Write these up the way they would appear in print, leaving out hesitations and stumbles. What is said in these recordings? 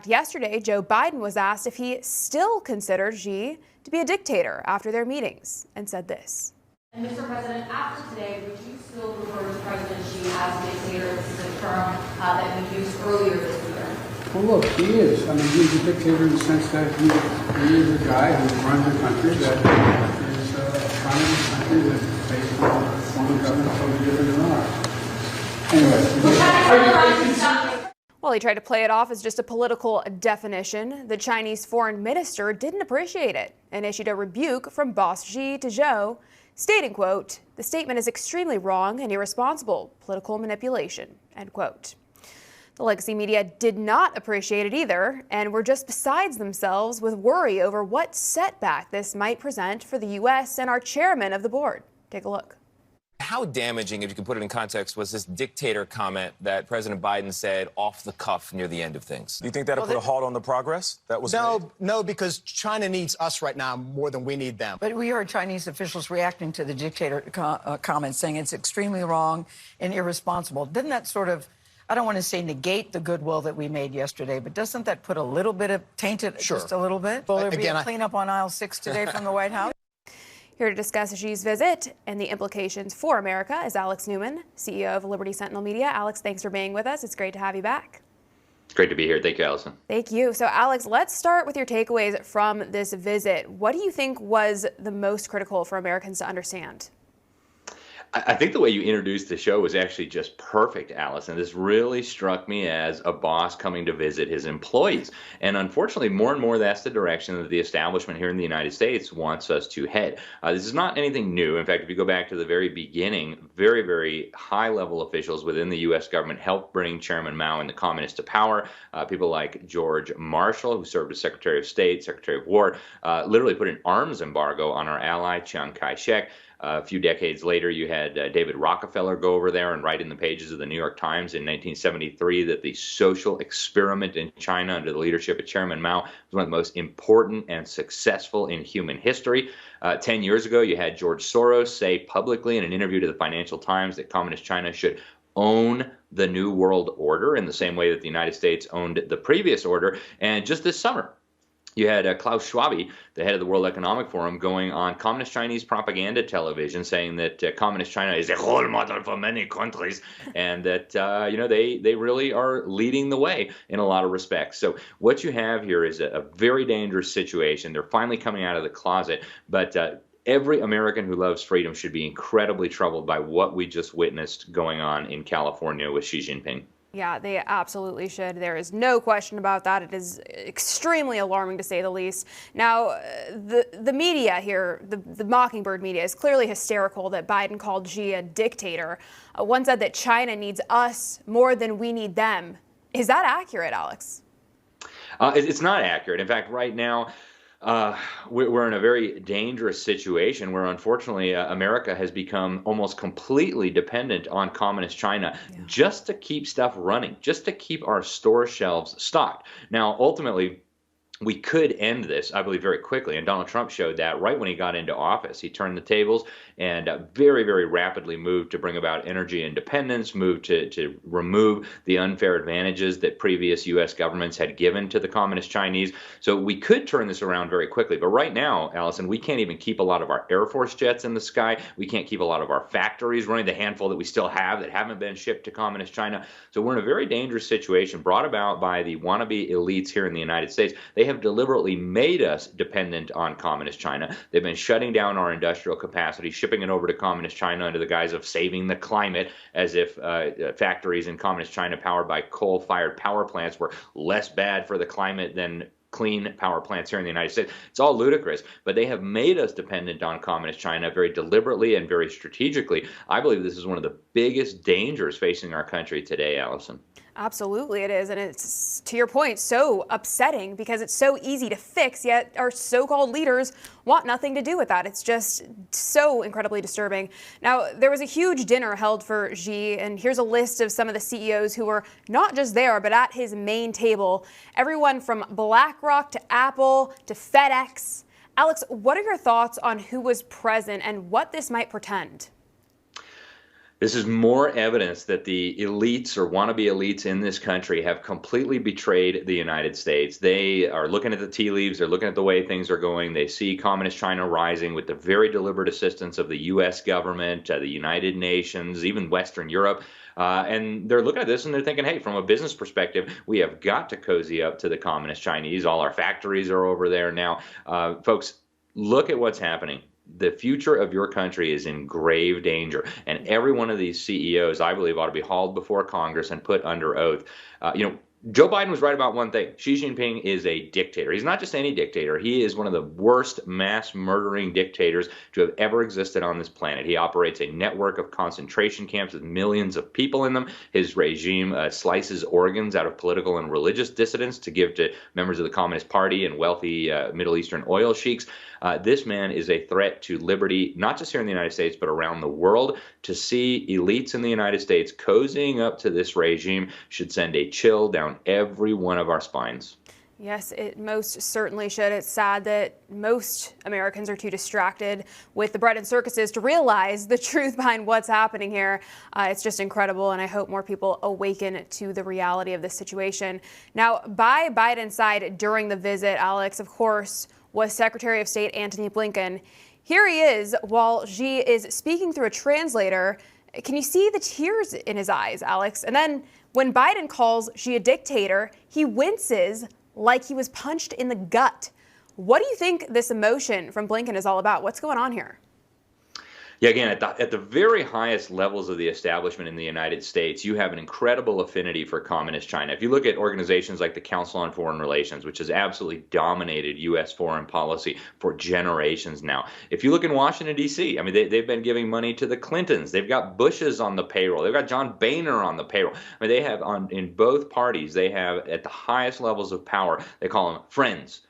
fact, yesterday, Joe Biden was asked if he still considered Xi to be a dictator after their meetings and said this. And Mr. President, after today, would you still refer to President Xi as a dictator? This is a term that we used earlier this year. Well, look, he is. I mean, he's a dictator in the sense that he is a guy who runs a country that is a communist country that's based on a form of government totally different than ours. Anyway. Well, he tried to play it off as just a political definition. The Chinese foreign minister didn't appreciate it and issued a rebuke from boss Xi to Zhou, stating, quote, "The statement is extremely wrong and irresponsible, political manipulation," end quote. The legacy media did not appreciate it either and were just besides themselves with worry over what setback this might present for the U.S. and our chairman of the board. Take a look. How damaging, if you can put it in context, was this dictator comment that President Biden said off the cuff near the end of things? Do you think that'll put a halt on the progress that was made? No, because China needs us right now more than we need them. But we heard Chinese officials reacting to the dictator comments, saying it's extremely wrong and irresponsible. Didn't that sort of, I don't want to say negate the goodwill that we made yesterday, but doesn't that put a little bit of, taint it just a little bit? Will there be a cleanup on aisle 6 today from the White House? Here to discuss Xi's visit and the implications for America is Alex Newman, CEO of Liberty Sentinel Media. Alex, thanks for being with us. It's great to have you back. It's great to be here. Thank you, Allison. Thank you. So, Alex, let's start with your takeaways from this visit. What do you think was the most critical for Americans to understand? I think the way you introduced the show was actually just perfect, Allison. This really struck me as a boss coming to visit his employees. And unfortunately, more and more that's the direction that the establishment here in the United States wants us to head. This is not anything new. In fact, if you go back to the very beginning, very, very high-level officials within the U.S. government helped bring Chairman Mao and the communists to power. People like George Marshall, who served as Secretary of State, Secretary of War, literally put an arms embargo on our ally, Chiang Kai-shek. A few decades later, you had David Rockefeller go over there and write in the pages of the New York Times in 1973 that the social experiment in China under the leadership of Chairman Mao was one of the most important and successful in human history. 10 years ago, you had George Soros say publicly in an interview to the Financial Times that Communist China should own the New World Order in the same way that the United States owned the previous order. And just this summer, you had Klaus Schwab, the head of the World Economic Forum, going on Communist Chinese propaganda television saying that Communist China is a role model for many countries and that, they really are leading the way in a lot of respects. So what you have here is a very dangerous situation. They're finally coming out of the closet, but every American who loves freedom should be incredibly troubled by what we just witnessed going on in California with Xi Jinping. Yeah, they absolutely should. There is no question about that. It is extremely alarming, to say the least. Now, the media here, the Mockingbird media, is clearly hysterical that Biden called Xi a dictator. One said that China needs us more than we need them. Is that accurate, Alex? It's not accurate. In fact, right now, we're in a very dangerous situation where, unfortunately, America has become almost completely dependent on communist China just to keep stuff running, just to keep our store shelves stocked. Now, ultimately, we could end this, I believe, very quickly. And Donald Trump showed that right when he got into office. He turned the tables and very, very rapidly moved to bring about energy independence, moved to remove the unfair advantages that previous U.S. governments had given to the communist Chinese. So we could turn this around very quickly. But right now, Allison, we can't even keep a lot of our Air Force jets in the sky. We can't keep a lot of our factories running, the handful that we still have that haven't been shipped to communist China. So we're in a very dangerous situation brought about by the wannabe elites here in the United States. They have deliberately made us dependent on communist China. They've been shutting down our industrial capacity, shipping it over to communist China under the guise of saving the climate, as if factories in communist China powered by coal-fired power plants were less bad for the climate than clean power plants here in the United States. It's all ludicrous, but they have made us dependent on communist China very deliberately and very strategically. I believe this is one of the biggest dangers facing our country today, Allison. Absolutely it is, and it's, to your point, so upsetting because it's so easy to fix, yet our so-called leaders want nothing to do with that. It's just so incredibly disturbing. Now, there was a huge dinner held for Xi, and here's a list of some of the CEOs who were not just there, but at his main table. Everyone from BlackRock to Apple to FedEx. Alex, what are your thoughts on who was present and what this might portend? This is more evidence that the elites or wannabe elites in this country have completely betrayed the United States. They are looking at the tea leaves. They're looking at the way things are going. They see communist China rising with the very deliberate assistance of the U.S. government, the United Nations, even Western Europe. And they're looking at this and they're thinking, hey, from a business perspective, we have got to cozy up to the communist Chinese. All our factories are over there now. Folks, look at what's happening. The future of your country is in grave danger. And every one of these CEOs, I believe, ought to be hauled before Congress and put under oath. Joe Biden was right about one thing. Xi Jinping is a dictator. He's not just any dictator. He is one of the worst mass murdering dictators to have ever existed on this planet. He operates a network of concentration camps with millions of people in them. His regime slices organs out of political and religious dissidents to give to members of the Communist Party and wealthy Middle Eastern oil sheiks. This man is a threat to liberty, not just here in the United States, but around the world. To see elites in the United States cozying up to this regime should send a chill down every one of our spines. Yes, it most certainly should. It's sad that most Americans are too distracted with the bread and circuses to realize the truth behind what's happening here. It's just incredible, and I hope more people awaken to the reality of this situation. Now, by Biden's side during the visit, Alex, of course, was Secretary of State Antony Blinken. Here he is while Xi is speaking through a translator. Can you see the tears in his eyes, Alex? And then when Biden calls Xi a dictator, he winces like he was punched in the gut. What do you think this emotion from Blinken is all about? What's going on here? Yeah, again, at the very highest levels of the establishment in the United States, you have an incredible affinity for communist China. If you look at organizations like the Council on Foreign Relations, which has absolutely dominated U.S. foreign policy for generations now. If you look in Washington, D.C., I mean, they've been giving money to the Clintons. They've got Bushes on the payroll. They've got John Boehner on the payroll. I mean, they have in both parties, they have at the highest levels of power, they call them friends.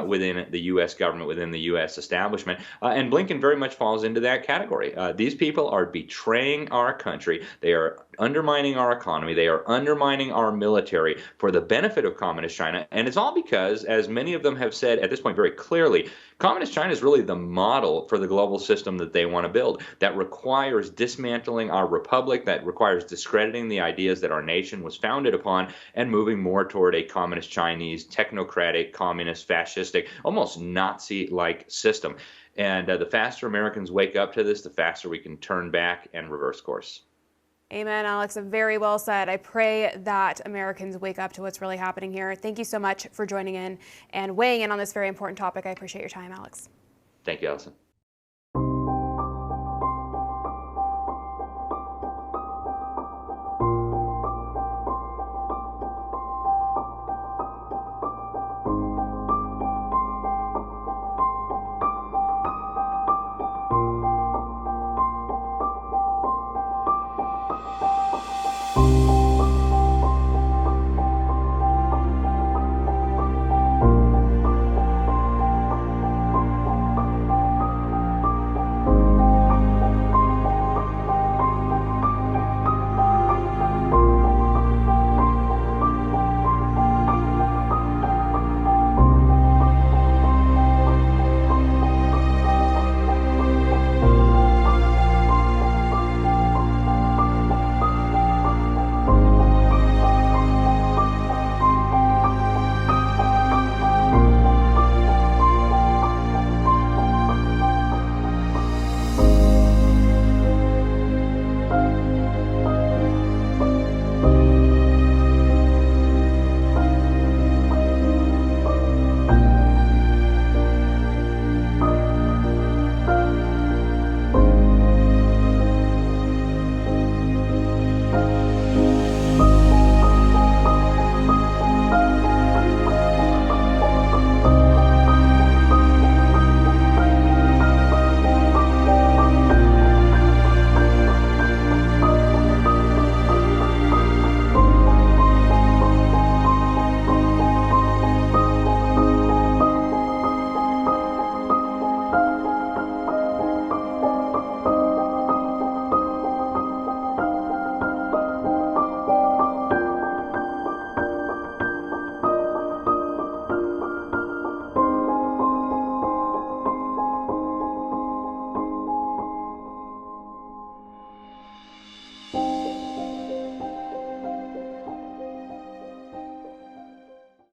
Within the U.S. government, within the U.S. establishment. And Blinken very much falls into that category. These people are betraying our country. They are undermining our economy. They are undermining our military for the benefit of communist China. And it's all because, as many of them have said at this point very clearly, communist China is really the model for the global system that they want to build. That requires dismantling our republic, that requires discrediting the ideas that our nation was founded upon, and moving more toward a communist Chinese, technocratic, communist, fascistic, almost Nazi-like system. And the faster Americans wake up to this, the faster we can turn back and reverse course. Amen, Alex. Very well said. I pray that Americans wake up to what's really happening here. Thank you so much for joining in and weighing in on this very important topic. I appreciate your time, Alex. Thank you, Allison.